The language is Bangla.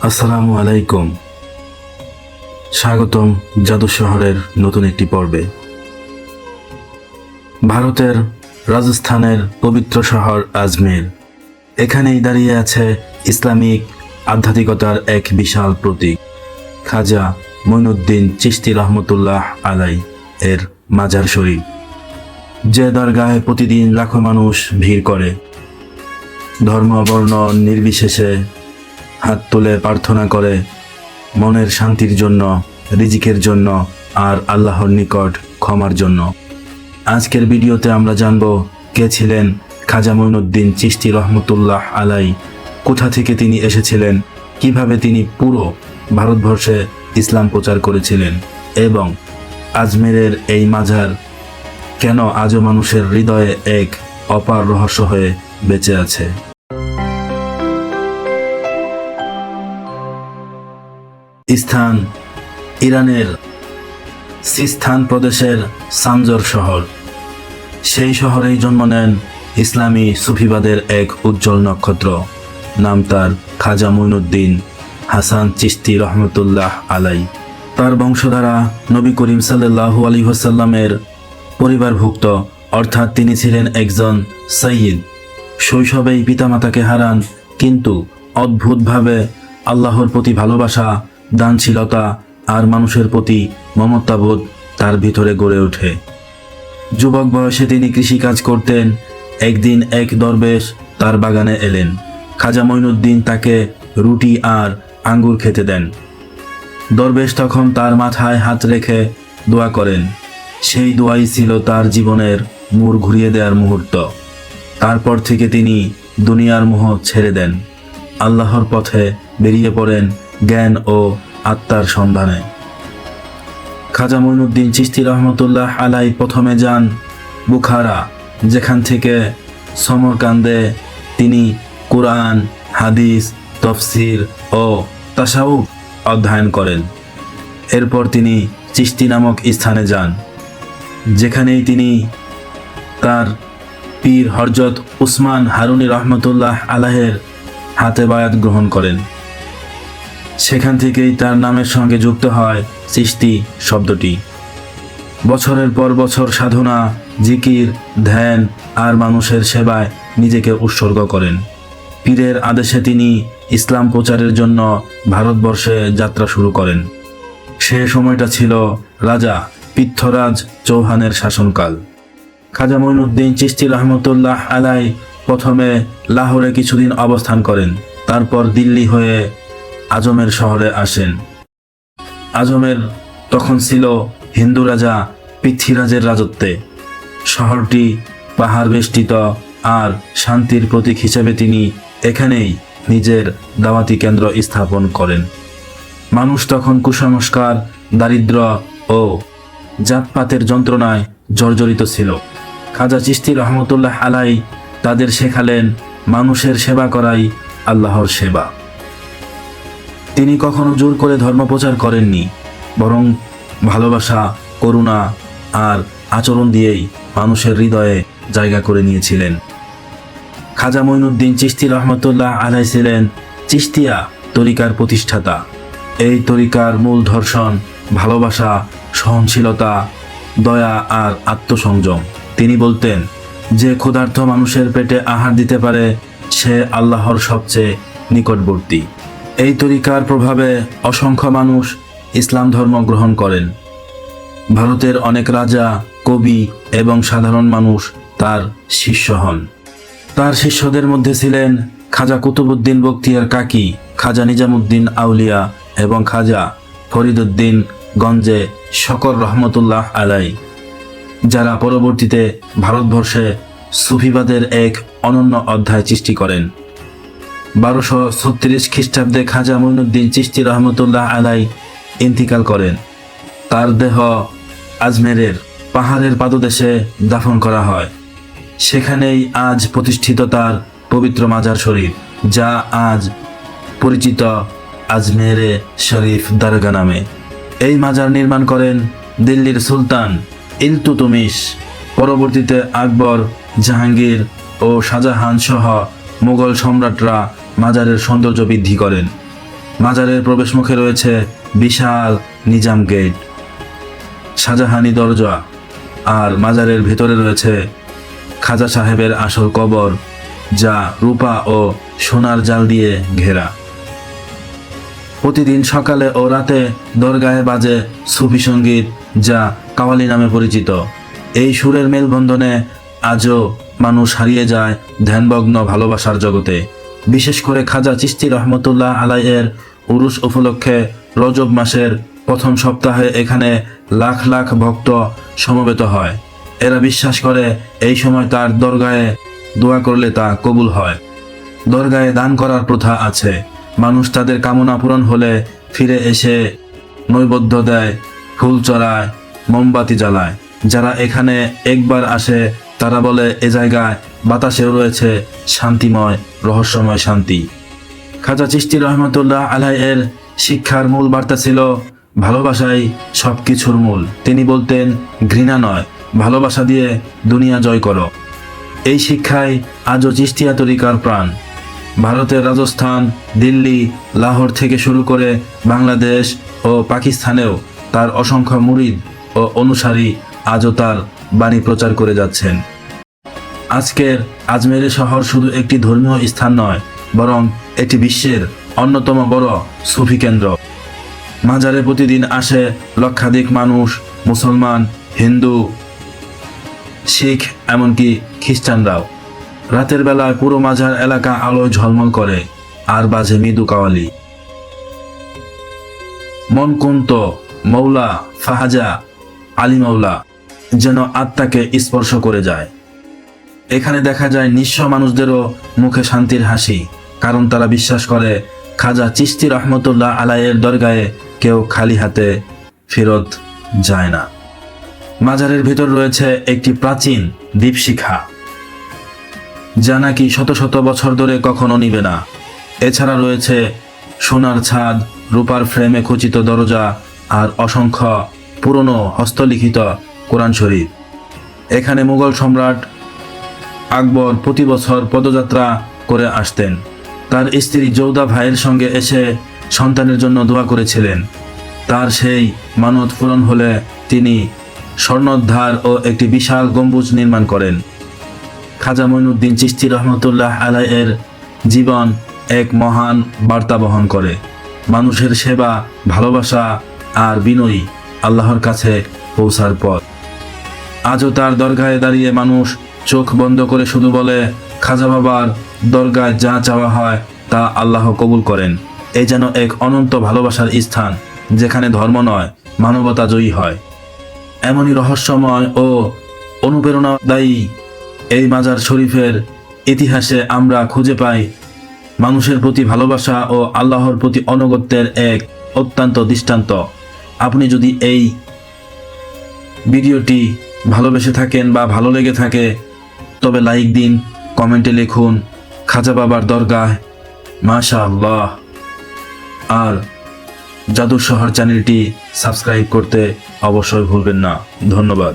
আসসালামু আলাইকুম। স্বাগতম জাদু শহরের নতুন একটি পর্বে। ভারতের রাজস্থানের পবিত্র শহর আজমের, এখানেই দাঁড়িয়ে আছে ইসলামিক আধ্যাত্মিকতার এক বিশাল প্রতীক, খাজা মঈনুদ্দিন চিশতি রহমতুল্লাহ আলাই এর মাজার শরীফ, যে দরগাহে প্রতিদিন লাখো মানুষ ভিড় করে। ধর্ম বর্ণ নির্বিশেষে হাত তুলে প্রার্থনা করে মনের শান্তির জন্য, রিজিকের জন্য আর আল্লাহর নিকট ক্ষমার জন্য। আজকের ভিডিওতে আমরা জানব কে ছিলেন খাজা মঈনুদ্দিন চিশতি রহমতুল্লাহ আলাই, কোথা থেকে তিনি এসেছিলেন, কিভাবে তিনি পুরো ভারতবর্ষে ইসলাম প্রচার করেছিলেন এবং আজমেরের এই মাজার কেন আজও মানুষের হৃদয়ে এক অপার রহস্য হয়ে বেঁচে আছে। স্থান: ইরানের সিস্তান প্রদেশের সানজর শহর। সেই শহরেই জন্ম নেন ইসলামী সুফিবাদের এক উজ্জ্বল নক্ষত্র, নাম তার খাজা মঈনুদ্দিন হাসান চিশতি রহমতুল্লাহ আলাই। তার বংশধারা নবী করিম সাল্লাল্লাহু আলাইহি ওয়াসাল্লামের পরিবারভুক্ত, অর্থাৎ তিনি ছিলেন একজন সাইয়্যিদ। শৈশবেই পিতামাতাকে হারান, কিন্তু অদ্ভুতভাবে আল্লাহর প্রতি ভালোবাসা, দানশীলতা আর মানুষের প্রতি মমতাবোধ তার ভিতরে গড়ে ওঠে। যুবক বয়সে তিনি কৃষিকাজ করতেন। একদিন এক দরবেশ তার বাগানে এলেন। খাজা মঈনুদ্দিন তাকে রুটি আর আঙ্গুর খেতে দেন। দরবেশ তখন তার মাথায় হাত রেখে দোয়া করেন। সেই দোয়াই ছিল তার জীবনের মোড় ঘুরিয়ে দেওয়ার মুহূর্ত। তারপর থেকে তিনি দুনিয়ার মোহ ছেড়ে দেন, আল্লাহর পথে বেরিয়ে পড়েন জ্ঞান ও আত্মার সন্ধানে। খাজা মঈনুদ্দিন চিশতি রহমতুল্লাহ আলাই প্রথমে যান বুখারা, যেখান থেকে সমরকান্দে তিনি কুরআন, হাদিস, তফসির ও তাসাউফ অধ্যয়ন করেন। এরপর তিনি চিশতি নামক স্থানে যান, যেখানেই তিনি তার পীর হযরত উসমান হারুনি রহমতুল্লাহ আলাইহির হাতে বায়াত গ্রহণ করেন। সেখান থেকেই তার নামের সঙ্গে যুক্ত হয় চিশতি শব্দটি। বছরের পর বছর সাধনা, জিকির, ধ্যান আর মানুষের সেবায় নিজেকে উৎসর্গ করেন। পীরের আদেশে তিনি ইসলাম প্রচারের জন্য ভারতবর্ষে যাত্রা শুরু করেন। সে সময়টা ছিল রাজা পৃথ্বরাজ চৌহানের শাসনকাল। খাজা মঈনুদ্দিন চিশতি রহমতুল্লাহ আলাই প্রথমে লাহোরে কিছুদিন অবস্থান করেন, তারপর দিল্লি হয়ে আজমের শহরে আসেন। আজমের তখন ছিল হিন্দু রাজা পৃথ্বীরাজের রাজত্বে। শহরটি পাহাড় বেষ্টিত আর শান্তির প্রতীক হিসেবে তিনি এখানেই নিজের দাওয়াতি কেন্দ্র স্থাপন করেন। মানুষ তখন কুসংস্কার, দারিদ্র ও জাতপাতের যন্ত্রণায় জর্জরিত ছিল। খাজা চিশতি রহমতুল্লাহ আলাই তাদের শেখালেন মানুষের সেবা করাই আল্লাহর সেবা। তিনি কখনো জোর করে ধর্ম প্রচার করেননি, বরং ভালোবাসা, করুণা আর আচরণ দিয়েই মানুষের হৃদয়ে জায়গা করে নিয়েছিলেন। খাজা মঈনুদ্দিন চিশতি রহমতুল্লাহ আলাই ছিলেন চিশতিয়া তরিকার প্রতিষ্ঠাতা। এই তরিকার মূল দর্শন ভালোবাসা, সহনশীলতা, দয়া আর আত্মসংযম। তিনি বলতেন, যে ক্ষুধার্ত মানুষের পেটে আহার দিতে পারে সে আল্লাহর সবচেয়ে নিকটবর্তী। এই তরিকার প্রভাবে অসংখ্য মানুষ ইসলাম ধর্ম গ্রহণ করেন। ভারতের অনেক রাজা, কবি এবং সাধারণ মানুষ তার শিষ্য হন। তার শিষ্যদের মধ্যে ছিলেন খাজা কুতুবউদ্দিন বখতিয়ার কাকি, খাজা নিজামুদ্দিন আউলিয়া এবং খাজা ফরিদউদ্দিন গঞ্জে শকর রহমতুল্লাহ আলাই, যারা পরবর্তীতে ভারতবর্ষে সুফিবাদের এক অনন্য অধ্যায় সৃষ্টি করেন। 1236 খ্রিস্টাব্দে খাজা মঈনুদ্দিন চিশতি রহমতুল্লাহ আলাই ইন্তিকাল করেন। তার দেহ আজমেরের পাহাড়ের পাদদেশে দাফন করা হয়। সেখানেই আজ প্রতিষ্ঠিত তার পবিত্র মাজার শরীফ, যা আজ পরিচিত আজমেরে শরীফ দরগা নামে। এই মাজার নির্মাণ করেন দিল্লির সুলতান ইলতুতমিশ। পরবর্তীতে আকবর, জাহাঙ্গীর ও শাহজাহান সহ মুঘল সম্রাটরা মাজারের সৌন্দর্য বৃদ্ধি করেন। মাজারের প্রবেশমুখে রয়েছে বিশাল নিজাম গেট, শাহজাহানি দরজা, আর মাজারের ভেতরে রয়েছে খাজা সাহেবের আসল কবর, যা রূপা ও সোনার জাল দিয়ে ঘেরা। প্রতিদিন সকালে ও রাতে দরগাহে বাজে সুফি সঙ্গীত, যা কাওয়ালি নামে পরিচিত। এই সুরের মেলবন্ধনে আজও মানুষ হারিয়ে যায় ধ্যানমগ্ন ভালোবাসার জগতে। বিশেষ করে খাজা চিশতি রহমতুল্লাহ আলাইয়ের উরুস উপলক্ষে রজব মাসের প্রথম সপ্তাহে এখানে লাখ লাখ ভক্ত সমবেত হয়। এরা বিশ্বাস করে এই সময় তার দরগাহে দোয়া করলে তা কবুল হয়। দরগাহে দান করার প্রথা আছে। মানুষ তাদের কামনা পূরণ হলে ফিরে এসে নৈবেদ্য দেয়, ফুল চড়ায়, মোমবাতি জ্বালায়। যারা এখানে একবার আসে তারা বলে এ জায়গায় বাতাসেও রয়েছে শান্তিময় রহস্যময় শান্তি। খাজা চিশতি রহমতুল্লাহ আলাইয়ের শিক্ষার মূল বার্তা ছিল ভালোবাসাই সব কিছুর মূল। তিনি বলতেন, ঘৃণা নয়, ভালোবাসা দিয়ে দুনিয়া জয় করো। এই শিক্ষাই আজও চিশতিয়া তরিকার প্রাণ। ভারতের রাজস্থান, দিল্লি, লাহোর থেকে শুরু করে বাংলাদেশ ও পাকিস্তানেও তার অসংখ্য মুরিদ ও অনুসারী আজও তার বাণী প্রচার করে যাচ্ছেন। আজকের আজমের শহর শুধু একটি ধর্মীয় স্থান নয়, বরং এটি বিশ্বের অন্যতম বড় সুফি কেন্দ্র। মাজারে প্রতিদিন আসে লক্ষাধিক মানুষ, মুসলমান, হিন্দু, শিখ, এমনকি খ্রিস্টানরাও। রাতের বেলায় পুরো মাজার এলাকা আলোয় ঝলমল করে আর বাজে মৃদু কাওয়ালি। মন কুন্ত মৌলা ফাহাজা আলী মাওলা যেন আত্মাকে স্পর্শ করে যায়। এখানে দেখা যায় নিঃস্ব মানুষদেরও মুখে শান্তির হাসি, কারণ তারা বিশ্বাস করে খাজা চিশতি রহমতুল্লাহ আলাইয়ের দরগাহে কেউ খালি হাতে ফেরত যায় না। মাজারের ভেতর রয়েছে একটি প্রাচীন দীপশিখা, যা নাকি শত শত বছর ধরে কখনো নিবে না। এছাড়া রয়েছে সোনার ছাদ, রূপার ফ্রেমে খচিত দরজা আর অসংখ্য পুরনো হস্তলিখিত কোরআন শরীফ। এখানে মুঘল সম্রাট আকবর প্রতি বছর পদযাত্রা করে আসতেন। তার স্ত্রী জৌদা ভাইয়ের সঙ্গে এসে সন্তানের জন্য দোয়া করেছিলেন। তার সেই মানত পূরণ হলে তিনি স্বর্ণোদ্ধার ও একটি বিশাল গম্বুজ নির্মাণ করেন। খাজা মঈনুদ্দিন চিশতি রহমতুল্লাহ আলাইয়ের জীবন এক মহান বার্তা বহন করে। মানুষের সেবা, ভালোবাসা আর বিনয়ী আল্লাহর কাছে পৌঁছার পথ। আজও তার দরগাহে দাঁড়িয়ে মানুষ চোখ বন্ধ করে শুধু বলে, খাজা বাবার দরগায় যা চাওয়া হয় তা আল্লাহ কবুল করেন। এই যেন এক অনন্ত ভালোবাসার স্থান, যেখানে ধর্ম নয়, মানবতা জয়ী হয়। এমনই রহস্যময় ও অনুপ্রেরণাদায়ী এই মাজার শরীফের ইতিহাসে আমরা খুঁজে পাই মানুষের প্রতি ভালোবাসা ও আল্লাহর প্রতি আনুগত্যের এক অত্যন্ত দৃষ্টান্ত। আপনি যদি এই ভিডিওটি ভালোবেসে থাকেন বা ভালো লেগে থাকে, তবে লাইক দিন, কমেন্টে লিখুন খাজা বাবার দরগাহ মাশাআল্লাহ। আর জাদুর শহর চ্যানেলটি সাবস্ক্রাইব করতে অবশ্যই ভুলবেন না। ধন্যবাদ।